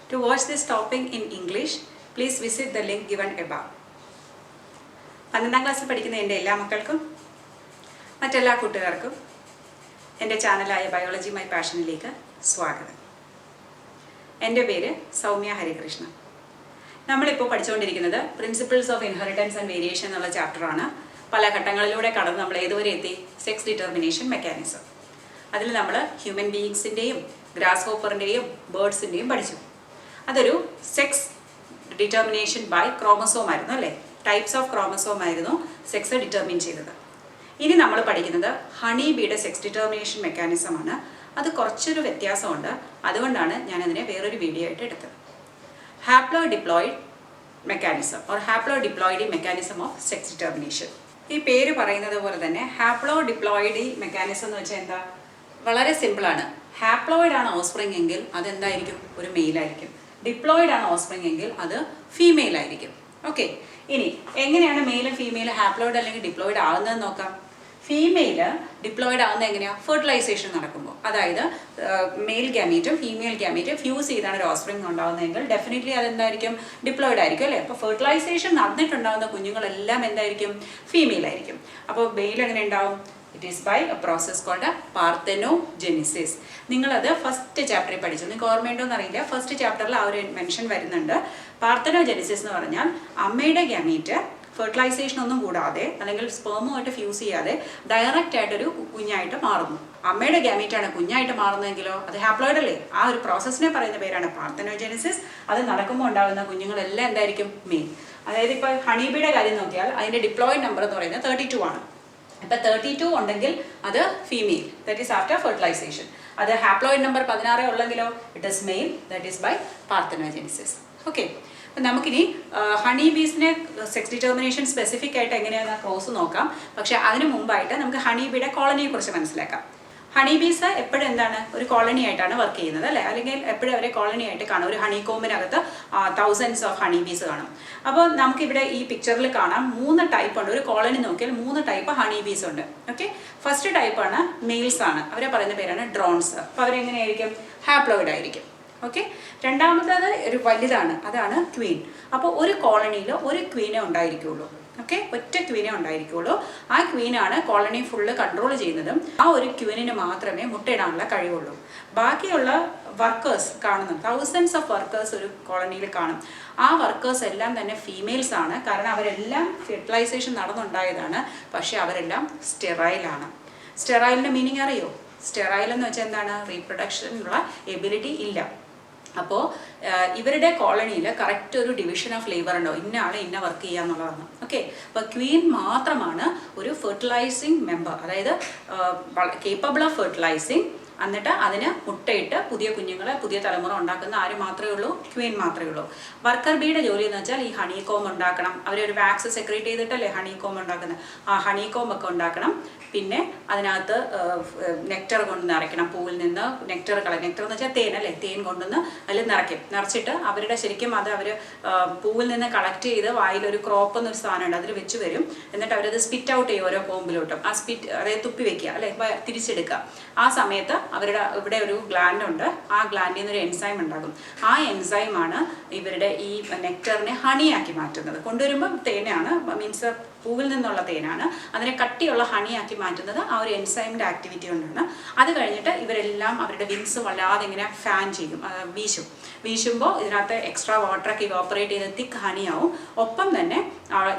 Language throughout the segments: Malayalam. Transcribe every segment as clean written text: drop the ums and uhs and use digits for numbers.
To watch this topic in English, please visit the link given above. 12ാം ക്ലാസ്സിൽ പഠിക്കുന്ന എൻ്റെ എല്ലാ മക്കൾക്കും മറ്റെല്ലാ കൂട്ടുകാർക്കും എൻ്റെ ചാനലായ ബയോളജി മൈ പാഷനിലേക്ക് സ്വാഗതം. എൻ്റെ പേര് സൗമ്യ ഹരികൃഷ്ണൻ. നമ്മളിപ്പോൾ പഠിച്ചുകൊണ്ടിരിക്കുന്നത് principles of inheritance and variation എന്നുള്ള ചാപ്റ്ററാണ്. പല ഘട്ടങ്ങളിലൂടെ കടന്ന് നമ്മൾ ഏതുവരെ എത്തി? Sex determination mechanism. അതിൽ നമ്മൾ ഹ്യൂമൻ ബീയിങ്സിൻ്റെയും ഗ്രാസ് ഹോപ്പറിൻ്റെയും ബേർഡ്സിൻ്റെയും പഠിച്ചു. അതൊരു സെക്സ് ഡിറ്റർമിനേഷൻ ബൈ ക്രോമസോം ആയിരുന്നു അല്ലേ? ടൈപ്സ് ഓഫ് ക്രോമസോം ആയിരുന്നു സെക്സ് ഡിറ്റർമിൻ ചെയ്തത്. ഇനി നമ്മൾ പഠിക്കുന്നത് ഹണി ബീയുടെ സെക്സ് ഡിറ്റർമിനേഷൻ മെക്കാനിസമാണ്. അത് കുറച്ചൊരു വ്യത്യാസമുണ്ട്, അതുകൊണ്ടാണ് ഞാനതിനെ വേറൊരു വീഡിയോ ആയിട്ട് എടുത്തത്. Haplodiploid mechanism or haplodiploidy mechanism of sex determination. ഈ പേര് പറയുന്നത് പോലെ തന്നെ ഹാപ്ലോ ഡിപ്ലോയിഡി മെക്കാനിസം എന്ന് വെച്ചാൽ എന്താ? വളരെ സിമ്പിളാണ്. ഹാപ്ലോയിഡ് ആണ് ഓസ്പ്രിങ് എങ്കിൽ അതെന്തായിരിക്കും? ഒരു മെയിലായിരിക്കും. ഡിപ്ലോയിഡ് ആണ് ഓസ്പ്രിങ് എങ്കിൽ അത് ഫീമെയിൽ ആയിരിക്കും. ഓക്കെ, ഇനി എങ്ങനെയാണ് മെയിലും ഫീമെയിൽ ഹാപ്ലോയിഡ് അല്ലെങ്കിൽ ഡിപ്ലോയിഡ് ആകുന്നതെന്ന് നോക്കാം. ഫീമെയിൽ ഡിപ്ലോയിഡ് ആകുന്നത് എങ്ങനെയാണ്? ഫെർട്ടിലൈസേഷൻ നടക്കുമ്പോൾ. അതായത് മെയിൽ ഗ്യാമീറ്റും ഫീമെയിൽ ഗ്യാമീറ്റും ഫ്യൂസ് ചെയ്താണ് ഒരു ഓസ്പ്രിങ് ഉണ്ടാകുന്നതെങ്കിൽ ഡെഫിനറ്റ്ലി അതെന്തായിരിക്കും? ഡിപ്ലോയിഡ് ആയിരിക്കും അല്ലേ? അപ്പോൾ ഫെർട്ടിലൈസേഷൻ നടന്നിട്ടുണ്ടാകുന്ന കുഞ്ഞുങ്ങളെല്ലാം എന്തായിരിക്കും? ഫീമെയിൽ ആയിരിക്കും. അപ്പോൾ മെയിൽ എങ്ങനെ ഉണ്ടാവും? It is by a process called parthenogenesis. നിങ്ങളത് ഫസ്റ്റ് ചാപ്റ്ററിൽ പഠിച്ചു. നിങ്ങൾക്ക് ഓർമ്മയുണ്ടോ എന്നറിയില്ല. ഫസ്റ്റ് ചാപ്റ്ററിൽ ആ ഒരു മെൻഷൻ വരുന്നുണ്ട്. പാർത്തനോജെനിസിസ് എന്ന് പറഞ്ഞാൽ അമ്മയുടെ ഗ്യാമീറ്റ് ഫെർട്ടിലൈസേഷൻ ഒന്നും കൂടാതെ അല്ലെങ്കിൽ സ്പെർമുമായിട്ട് ഫ്യൂസ് ചെയ്യാതെ ഡയറക്റ്റ് ആയിട്ടൊരു കുഞ്ഞായിട്ട് മാറുന്നു. അമ്മയുടെ ഗ്യാമീറ്റാണ് കുഞ്ഞായിട്ട് മാറുന്നതെങ്കിലോ അത് ഹാപ്ലോയിഡ് അല്ലേ? ആ ഒരു പ്രോസസ്സിനെ പറയുന്ന പേരാണ് പാർത്തനോജെനിസിസ്. അത് നടക്കുമ്പോൾ ഉണ്ടാകുന്ന കുഞ്ഞുങ്ങളെല്ലാം എന്തായിരിക്കും? മെയിൽ. അതായത് ഇപ്പോൾ ഹണിബിയുടെ കാര്യം നോക്കിയാൽ അതിൻ്റെ ഡിപ്ലോയിഡ് നമ്പർ എന്ന് പറയുന്നത് 32 ആണ്. ഇപ്പം 32 ഉണ്ടെങ്കിൽ അത് female, that is after fertilisation. അത് ഹാപ്ലോയിഡ് നമ്പർ 16 ഉള്ളെങ്കിലോ it is male, that is by parthenogenesis. Okay, അപ്പം നമുക്കിനി ഹണി ബീസിനെ സെക്സ് ഡിറ്റർമിനേഷൻ സ്പെസിഫിക് ആയിട്ട് എങ്ങനെയാണ് ക്രോസ് നോക്കാം. പക്ഷേ അതിന് മുമ്പായിട്ട് നമുക്ക് ഹണി ബീയുടെ കോളനിയെ കുറിച്ച് മനസ്സിലാക്കാം. ഹണി ബീസ് എപ്പോഴും എന്താണ്? ഒരു കോളനി ആയിട്ടാണ് വർക്ക് ചെയ്യുന്നത് അല്ലേ? അല്ലെങ്കിൽ എപ്പോഴും അവരെ കോളനി ആയിട്ട് കാണും. ഒരു ഹണി കോമ്പിനകത്ത് തൗസൻഡ്സ് ഓഫ് ഹണി ബീസ് കാണും. അപ്പോൾ നമുക്കിവിടെ ഈ പിക്ചറിൽ കാണാം 3 ടൈപ്പ് ഉണ്ട്. ഒരു കോളനി നോക്കിയാൽ 3 ടൈപ്പ് ഹണി ബീസ് ഉണ്ട്. ഓക്കെ, ഫസ്റ്റ് ടൈപ്പാണ് മെയിൽസ് ആണ്. അവരെ പറയുന്ന പേരാണ് ഡ്രോൺസ്. അപ്പോൾ അവരെങ്ങനെയായിരിക്കും? ഹാപ്ലോയിഡ് ആയിരിക്കും. ഓക്കെ, രണ്ടാമത്തേത് ഒരു വലുതാണ്, അതാണ് ക്വീൻ. അപ്പോൾ ഒരു കോളനിയിൽ ഒരു ക്വീനെ ഉണ്ടായിരിക്കുള്ളൂ. ഓക്കെ, ഒറ്റ ക്വീനെ ഉണ്ടായിരിക്കുള്ളൂ. ആ ക്വീനാണ് കോളനി ഫുള്ള് കൺട്രോൾ ചെയ്യുന്നതും. ആ ഒരു ക്വീനിന് മാത്രമേ മുട്ടയിടാനുള്ള കഴിവുള്ളൂ. ബാക്കിയുള്ള വർക്കേഴ്സ് കാണുന്നു, തൗസൻഡ്സ് ഓഫ് വർക്കേഴ്സ് ഒരു കോളനിയിൽ കാണും. ആ വർക്കേഴ്സ് എല്ലാം തന്നെ ഫീമെയിൽസ് ആണ്. കാരണം അവരെല്ലാം ഫെർട്ടിലൈസേഷൻ നടന്നുണ്ടായതാണ്. പക്ഷെ അവരെല്ലാം സ്റ്റെറൈലാണ്. സ്റ്റെറൈലിൻ്റെ മീനിങ് അറിയോ? സ്റ്റെറൈൽ എന്ന് വെച്ചാൽ എന്താണ്? റീപ്രൊഡക്ഷനുള്ള എബിലിറ്റി ഇല്ല. അപ്പോൾ ഇവരുടെ കോളനിയിൽ കറക്റ്റ് ഒരു ഡിവിഷൻ ഓഫ് ലേബർ ഉണ്ടോ? ഇന്ന ആൾ ഇന്ന വർക്ക് ചെയ്യുക എന്നുള്ളതാണ്. ഓക്കെ, അപ്പോൾ ക്വീൻ മാത്രമാണ് ഒരു ഫെർട്ടിലൈസിങ് മെമ്പർ, അതായത് കേപ്പബിൾ ഓഫ് ഫെർട്ടിലൈസിങ്. എന്നിട്ട് അതിന് മുട്ടയിട്ട് പുതിയ കുഞ്ഞുങ്ങളെ, പുതിയ തലമുറ ഉണ്ടാക്കുന്ന ആര് മാത്രമേ ഉള്ളൂ? ക്വീൻ മാത്രമേ ഉള്ളൂ. വർക്കർ ബീയുടെ ജോലി എന്ന് വെച്ചാൽ ഈ ഹണി കോം ഉണ്ടാക്കണം. അവരൊരു വാക്സ് സെക്രീറ്റ് ചെയ്തിട്ടല്ലേ ഹണി കോം ഉണ്ടാക്കുന്നത്. ആ ഹണി കോം ഒക്കെ ഉണ്ടാക്കണം. പിന്നെ അതിനകത്ത് നെക്ടർ കൊണ്ട് നിറയ്ക്കണം. പൂവിൽ നിന്ന് നെക്ടർ നെക്ടർ എന്ന് വെച്ചാൽ തേൻ അല്ലേ? തേൻ കൊണ്ടുവന്ന് അതിൽ നിറയ്ക്കും. നിറച്ചിട്ട് അവരുടെ ശരിക്കും അത് അവർ പൂവിൽ നിന്ന് കളക്ട് ചെയ്ത് വായിലൊരു ക്രോപ്പ് എന്നൊരു സാധനമുണ്ട്, അതിൽ വെച്ച് വരും. എന്നിട്ട് അവരത് സ്പിറ്റ് ഔട്ട് ചെയ്യും ഓരോ കോമ്പിലോട്ടും. ആ സ്പിറ്റ്, അതായത് തുപ്പി വെക്കുക അല്ലേ? തിരിച്ചെടുക്കുക. ആ സമയത്ത് അവരുടെ ഇവിടെ ഒരു ഗ്ലാൻഡ് ഉണ്ട്. ആ ഗ്ലാൻഡിൽ നിന്നൊരു എൻസൈം ഉണ്ടാകും. ആ എൻസൈമാണ് ഇവരുടെ ഈ നെക്ടറിനെ ഹണിയാക്കി മാറ്റുന്നത്. കൊണ്ടുവരുമ്പോൾ തേനാണ്, മീൻസ് പൂവിൽ നിന്നുള്ള തേനാണ്. അതിനെ കട്ടിയുള്ള ഹണിയാക്കി മാറ്റുന്നത് ആ ഒരു എൻസൈമിൻ്റെ ആക്ടിവിറ്റി കൊണ്ടാണ്. അത് കഴിഞ്ഞിട്ട് ഇവരെല്ലാം അവരുടെ വിങ്സ് വല്ലാതെ ഇങ്ങനെ ഫാൻ ചെയ്യും, വീശുമ്പോൾ ഇതിനകത്ത് എക്സ്ട്രാ വാട്ടറൊക്കെ ഇവോപ്പറേറ്റ് ചെയ്ത് തിക്ക് ഹണിയാവും. ഒപ്പം തന്നെ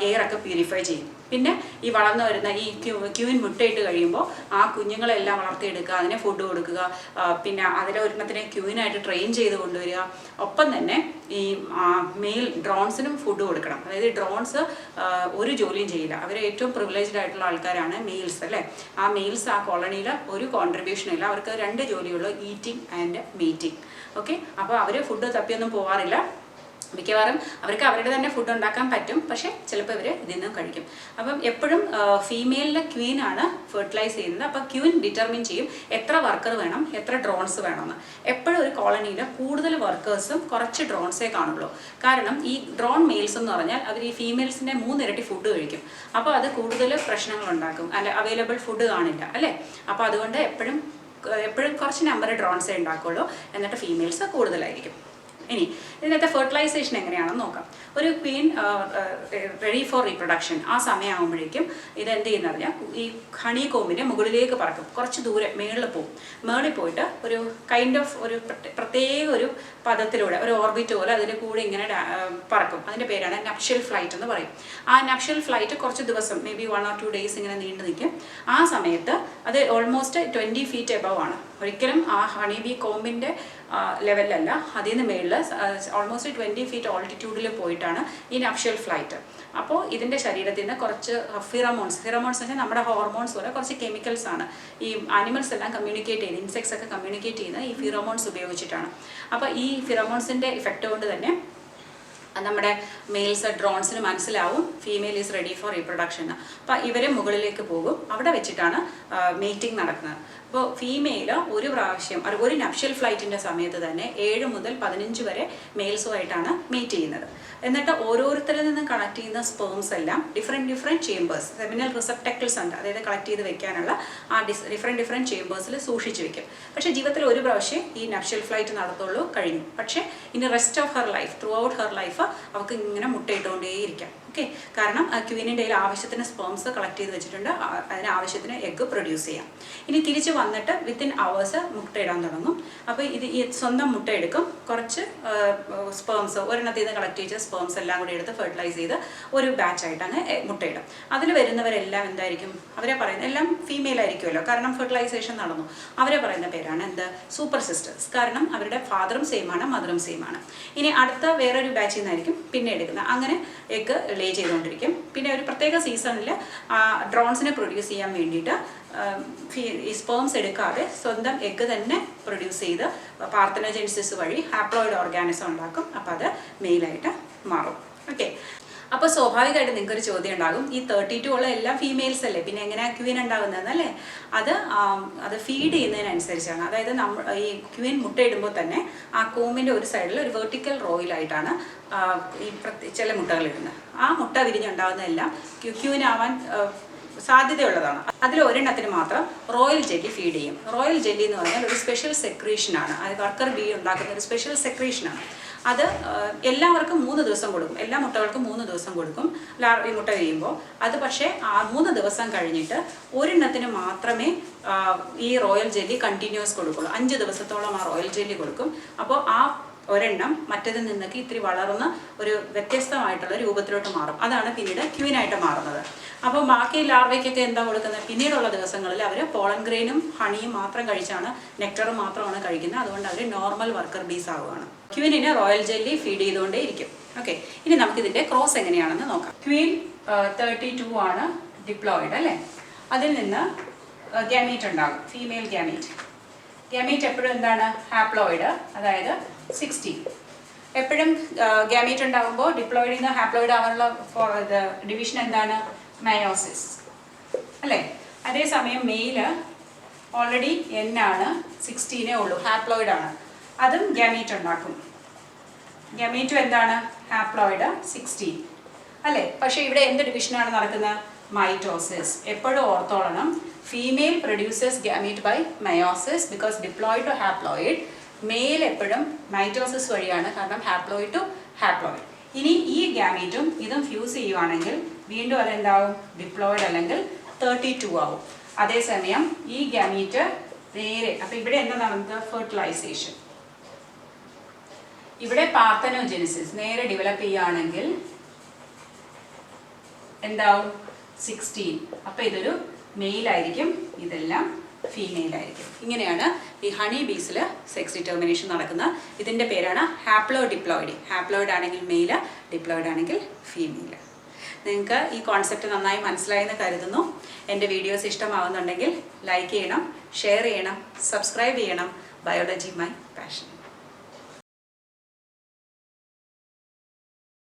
എയറൊക്കെ പ്യൂരിഫൈ ചെയ്യും. പിന്നെ ഈ വളർന്നു വരുന്ന ഈ ക്യൂവിൻ മുട്ടയിട്ട് കഴിയുമ്പോൾ ആ കുഞ്ഞുങ്ങളെല്ലാം വളർത്തിയെടുക്കുക, അതിനെ ഫുഡ് കൊടുക്കുക, പിന്നെ അതിലെ ഒരെണ്ണത്തിനെ ക്യൂവിനായിട്ട് ട്രെയിൻ ചെയ്ത് കൊണ്ടുവരിക. ഒപ്പം തന്നെ ഈ മെയിൽ ഡ്രോൺസിനും ഫുഡ് കൊടുക്കണം. അതായത് ഡ്രോൺസ് ഒരു ജോലിയും ചെയ്യില്ല. അവർ ഏറ്റവും പ്രിവിലേജ്ഡ് ആയിട്ടുള്ള ആൾക്കാരാണ് മെയിൽസ് അല്ലേ? ആ മെയിൽസ് ആ കോളനിയിൽ ഒരു കോൺട്രിബ്യൂഷനും ഇല്ല. അവർക്ക് 2 ജോലിയുള്ളൂ, ഈറ്റിംഗ് ആൻഡ് മീറ്റിംഗ്. ഓക്കെ, അപ്പോൾ അവർ ഫുഡ് തപ്പിയൊന്നും പോകാറില്ല. മിക്കവാറും അവർക്ക് അവരുടെ തന്നെ ഫുഡ് ഉണ്ടാക്കാൻ പറ്റും, പക്ഷേ ചിലപ്പോൾ ഇവർ ഇതിൽ നിന്നും കഴിക്കും. അപ്പം എപ്പോഴും ഫീമെയിലിലെ ക്വീനാണ് ഫെർട്ടിലൈസ് ചെയ്യുന്നത്. അപ്പോൾ ക്വീൻ ഡിറ്റർമിൻ ചെയ്യും എത്ര വർക്കർ വേണം, എത്ര ഡ്രോൺസ് വേണമെന്ന്. എപ്പോഴും ഒരു കോളനിയിൽ കൂടുതൽ വർക്കേഴ്സും കുറച്ച് ഡ്രോൺസേ കാണുള്ളൂ. കാരണം ഈ ഡ്രോൺ മെയിൽസ് എന്ന് പറഞ്ഞാൽ അവർ ഈ ഫീമെയിൽസിൻ്റെ 3 ഇരട്ടി ഫുഡ് കഴിക്കും. അപ്പോൾ അത് കൂടുതൽ പ്രശ്നങ്ങളുണ്ടാക്കും. അല്ല, അവൈലബിൾ ഫുഡ് കാണില്ല അല്ലേ? അപ്പോൾ അതുകൊണ്ട് എപ്പോഴും കുറച്ച് നമ്പർ ഡ്രോൺസേ ഉണ്ടാക്കുള്ളൂ. എന്നിട്ട് ഫീമെയിൽസ് കൂടുതലായിരിക്കും. ഇനി ഇതിനകത്തെ ഫെർട്ടിലൈസേഷൻ എങ്ങനെയാണെന്ന് നോക്കാം. ഒരു ക്വീൻ റെഡി ഫോർ റീപ്രൊഡക്ഷൻ ആ സമയമാകുമ്പോഴേക്കും ഇതെന്ത് ചെയ്യുന്ന പറഞ്ഞാൽ ഈ ഹണി കോമ്പിൻ്റെ മുകളിലേക്ക് പറക്കും, കുറച്ച് ദൂരെ മേളിൽ പോകും. മേളിൽ പോയിട്ട് ഒരു കൈൻഡ് ഓഫ് ഒരു പ്രത്യേക ഒരു പദത്തിലൂടെ ഒരു ഓർബിറ്റ് പോലെ അതിൻ്റെ കൂടെ ഇങ്ങനെ പറക്കും. അതിൻ്റെ പേരാണ് നപ്ഷ്യൽ ഫ്ലൈറ്റ് എന്ന് പറയും. ആ നപ്ഷ്യൽ ഫ്ലൈറ്റ് കുറച്ച് ദിവസം മേ ബി 1 or 2 days ഇങ്ങനെ നീണ്ടു നിൽക്കും. ആ സമയത്ത് അത് ഓൾമോസ്റ്റ് 20 feet എബവ് ആണ്. ഒരിക്കലും ആ ഹണി ബി കോമ്പിൻ്റെ ലെവലിലല്ല, അതിൽ നിന്ന് മേളിൽ ഓൾമോസ്റ്റ് 20 feet ഓൾട്ടിറ്റ്യൂഡിൽ പോയിട്ടാണ് ഈ നപ്ഷ്യൽ ഫ്ലൈറ്റ്. അപ്പോൾ ഇതിൻ്റെ ശരീരത്തിൽ നിന്ന് കുറച്ച് ഫിറമോൺസ് വെച്ചാൽ നമ്മുടെ ഹോർമോൺസ് പോലെ കുറച്ച് കെമിക്കൽസ് ആണ്. ഈ ആനിമൽസ് എല്ലാം കമ്മ്യൂണിക്കേറ്റ് ചെയ്യുന്നത്, ഇൻസെക്ട്സ് ഒക്കെ കമ്മ്യൂണിക്കേറ്റ് ചെയ്യുന്നത് ഈ ഫിറമോൺസ് ഉപയോഗിച്ചിട്ടാണ്. അപ്പോൾ ഈ ഫിറമോൺസിൻ്റെ ഇഫക്റ്റ് കൊണ്ട് തന്നെ നമ്മുടെ മെയിൽസ് ഡ്രോൺസിന് മനസ്സിലാവും female is ready for reproduction. അപ്പോൾ ഇവർ മുകളിലേക്ക് പോകും, അവിടെ വെച്ചിട്ടാണ് മീറ്റിംഗ് നടക്കുന്നത്. അപ്പോൾ ഫീമെയിൽ ഒരു പ്രാവശ്യം ഒരു നപ്ഷ്യൽ ഫ്ലൈറ്റിൻ്റെ സമയത്ത് തന്നെ 7 മുതൽ 15 വരെ മെയിൽസുമായിട്ടാണ് മീറ്റ് ചെയ്യുന്നത്. എന്നിട്ട് ഓരോരുത്തരിൽ നിന്നും കളക്ട് ചെയ്യുന്ന സ്പേംസ് എല്ലാം ഡിഫറെൻറ്റ് ചേമ്പേഴ്സ്, സെമിനൽ റിസപ്റ്റക്കിൾസ് ഉണ്ട്, അതായത് കളക്ട് ചെയ്ത് വെക്കാനുള്ള ആ ഡിഫറെൻറ്റ് ചേമ്പേഴ്സിൽ സൂക്ഷിച്ച് വെക്കും. പക്ഷേ ജീവിതത്തിൽ ഒരു പ്രാവശ്യം ഈ നപ്ഷ്യൽ ഫ്ലൈറ്റ് നടത്തുള്ളൂ, കഴിഞ്ഞു. പക്ഷേ ഇനി rest of her life, through out her life അവർക്ക് ഇങ്ങനെ മുട്ടയിട്ടുകൊണ്ടേയിരിക്കാം. ഓക്കെ, കാരണം ക്വീനിൻ്റെ കയ്യിൽ ആവശ്യത്തിന് സ്പേംസ് കളക്ട് ചെയ്ത് വെച്ചിട്ടുണ്ട്, അതിന് ആവശ്യത്തിന് എഗ്ഗ് പ്രൊഡ്യൂസ് ചെയ്യാം. ഇനി തിരിച്ച് വന്നിട്ട് വിത്തിൻ അവേഴ്സ് മുട്ടയിടാൻ തുടങ്ങും. അപ്പോൾ ഈ സ്വന്തം മുട്ട എടുക്കും, കുറച്ച് സ്പേംസ് ഒരെണ്ണത്തിൽ നിന്ന് കളക്ട് ചെയ്ത സ്പേംസ് എല്ലാം കൂടി എടുത്ത് ഫെർട്ടിലൈസ് ചെയ്ത് ഒരു ബാച്ചായിട്ട് അങ്ങ് മുട്ടയിടും. അതിൽ വരുന്നവരെല്ലാം എന്തായിരിക്കും, അവരെ പറയുന്നത് എല്ലാം ഫീമെയിൽ ആയിരിക്കുമല്ലോ, കാരണം ഫെർട്ടിലൈസേഷൻ നടന്നു. അവരെ പറയുന്ന പേരാണ് സൂപ്പർ സിസ്റ്റേഴ്സ്, കാരണം അവരുടെ ഫാദറും സെയിം ആണ്, മദറും സെയിം ആണ്. ഇനി അടുത്ത വേറൊരു ബാച്ചിൽ നിന്നായിരിക്കും പിന്നെ എടുക്കുന്നത്. അങ്ങനെ എഗ്ഗ് ലേ ചെയ്തുകൊണ്ടിരിക്കും. പിന്നെ ഒരു പ്രത്യേക സീസണിൽ ഡ്രോൺസിനെ പ്രൊഡ്യൂസ് ചെയ്യാൻ വേണ്ടിയിട്ട് ഈ സ്പേംസ് എടുക്കാതെ സ്വന്തം എഗ്ഗ് തന്നെ പ്രൊഡ്യൂസ് ചെയ്ത് പാർത്തനോജെനിസിസ് വഴി ഹാപ്ലോയിഡ് ഓർഗാനിസം ഉണ്ടാക്കും. അപ്പോൾ അത് മെയിലായിട്ട് മാറും. ഓക്കെ, അപ്പോൾ സ്വാഭാവികമായിട്ട് നിങ്ങൾക്കൊരു ചോദ്യം ഉണ്ടാകും, ഈ 32 ഉള്ള എല്ലാം ഫീമെയിൽസ് അല്ലേ, പിന്നെ എങ്ങനെയാണ് ക്വീൻ ഉണ്ടാകുന്നതെന്നല്ലേ? അത് ഫീഡ് ചെയ്യുന്നതിനനുസരിച്ചാണ്. അതായത് ഈ ക്വീൻ മുട്ടയിടുമ്പോൾ തന്നെ ആ കൂമ്പിൻ്റെ ഒരു സൈഡിൽ ഒരു വെർട്ടിക്കൽ റോയിലായിട്ടാണ് ഈ ചില മുട്ടകൾ ഇടുന്നത്. ആ മുട്ട വിരിഞ്ഞുണ്ടാകുന്നതെല്ലാം ക്വീനാവാൻ സാധ്യതയുള്ളതാണ്. അതിൽ ഒരെണ്ണത്തിന് മാത്രം റോയൽ ജെല്ലി ഫീഡ് ചെയ്യും. റോയൽ ജെല്ലി എന്ന് പറഞ്ഞാൽ ഒരു സ്പെഷ്യൽ സെക്രീഷനാണ്, അത് വർക്കർ ബീ ഉണ്ടാക്കുന്ന ഒരു സ്പെഷ്യൽ സെക്രീഷനാണ്. അത് എല്ലാവർക്കും 3 ദിവസം കൊടുക്കും, എല്ലാ മുട്ടകൾക്കും 3 ദിവസം കൊടുക്കും ഈ മുട്ട കഴിയുമ്പോൾ. അത് പക്ഷേ 3 ദിവസം കഴിഞ്ഞിട്ട് ഒരെണ്ണത്തിന് മാത്രമേ ഈ റോയൽ ജെല്ലി കണ്ടിന്യൂസ് കൊടുക്കുള്ളൂ. 5 ദിവസത്തോളം ആ റോയൽ ജെല്ലി കൊടുക്കും. അപ്പോൾ ആ ഒരെണ്ണം മറ്റതിൽ നിന്നൊക്കെ ഇത്തിരി വളർന്ന് ഒരു വ്യത്യസ്തമായിട്ടുള്ള രൂപത്തിലോട്ട് മാറും. അതാണ് പിന്നീട് ക്വീനായിട്ട് മാറുന്നത്. അപ്പോൾ ബാക്കി ലാർവയ്ക്കൊക്കെ എന്താ കൊടുക്കുന്നത്, പിന്നീടുള്ള ദിവസങ്ങളിൽ അവർ പോളൻ ഗ്രെയിനും ഹണിയും മാത്രം കഴിച്ചാണ്, നെക്ടറും മാത്രമാണ് കഴിക്കുന്നത്. അതുകൊണ്ട് അവർ നോർമൽ വർക്കർ ബീസ് ആവുകയാണ്. ക്വീനിന് റോയൽ ജെല്ലി ഫീഡ് ചെയ്തുകൊണ്ടേ ഇരിക്കും. ഓക്കെ, ഇനി നമുക്കിതിൻ്റെ ക്രോസ് എങ്ങനെയാണെന്ന് നോക്കാം. ക്വീൻ 32 ആണ് ഡിപ്ലോയിഡ് അല്ലേ, അതിൽ നിന്ന് ഗ്യാമീറ്റ് ഉണ്ടാകും, ഫീമെയിൽ ഗ്യാമീറ്റ്. ഗ്യാമീറ്റ് എപ്പോഴും എന്താണ്, ഹാപ്ലോയിഡ്, അതായത് 16. എപ്പോഴും ഗ്യാമീറ്റ് ഉണ്ടാകുമ്പോൾ ഡിപ്ലോയിഡിൽ നിന്ന് ഹാപ്ലോയിഡ് ആവാനുള്ള ഡിവിഷൻ എന്താണ്, മയോസിസ് അല്ലേ. അതേസമയം മെയില് ഓൾറെഡി ആണ്, 16 ഉള്ളൂ, ഹാപ്ലോയിഡ് ആണ്, അതും ഗ്യാമീറ്റ് ഉണ്ടാക്കും. ഗ്യാമീറ്റും എന്താണ്, ഹാപ്ലോയിഡ് 16 അല്ലേ. പക്ഷേ ഇവിടെ എന്ത് ഡിവിഷനാണ് നടക്കുന്നത്, മൈറ്റോസിസ്. എപ്പോഴും ഓർത്തോളണം, female produces gamete by meiosis because diploid to haploid. Male എപ്പോഴും മൈറ്റോസിസ് വഴിയാണ്, കാരണം ഹാപ്ലോയിഡ് ടു ഹാപ്ലോയിഡ്. ഇനി ഈ ഗ്യാമീറ്റും ഇതും ഫ്യൂസ് ചെയ്യുവാണെങ്കിൽ വീണ്ടും അതെന്താവും, ഡിപ്ലോയിഡ് അല്ലെങ്കിൽ 32 ആവും. അതേസമയം ഈ ഗ്യാമീറ്റ് നേരെ, അപ്പോൾ ഇവിടെ എന്താ നടന്നത്, ഫെർട്ടിലൈസേഷൻ. ഇവിടെ പാർത്തനോജെനിസിസ് നേരെ ഡെവലപ്പ് ചെയ്യുകയാണെങ്കിൽ എന്താവും, 16. അപ്പോൾ ഇതൊരു മെയിലായിരിക്കും, ഇതെല്ലാം ഫീമെയിലായിരിക്കും. ഇങ്ങനെയാണ് ഈ ഹണി ബീസിൽ സെക്സ് ഡിറ്റർമിനേഷൻ നടക്കുന്നത്. ഇതിൻ്റെ പേരാണ് ഹാപ്ലോ ഡിപ്ലോയിഡ്. ഹാപ്ലോയിഡ് ആണെങ്കിൽ മെയില്, ഡിപ്ലോയിഡ് ആണെങ്കിൽ ഫീമെയില്. നിങ്ങൾക്ക് ഈ കോൺസെപ്റ്റ് നന്നായി മനസ്സിലായെന്ന് കരുതുന്നു. എൻ്റെ വീഡിയോസ് ഇഷ്ടമാവുന്നുണ്ടെങ്കിൽ ലൈക്ക് ചെയ്യണം, ഷെയർ ചെയ്യണം, സബ്സ്ക്രൈബ് ചെയ്യണം. Biology my passion.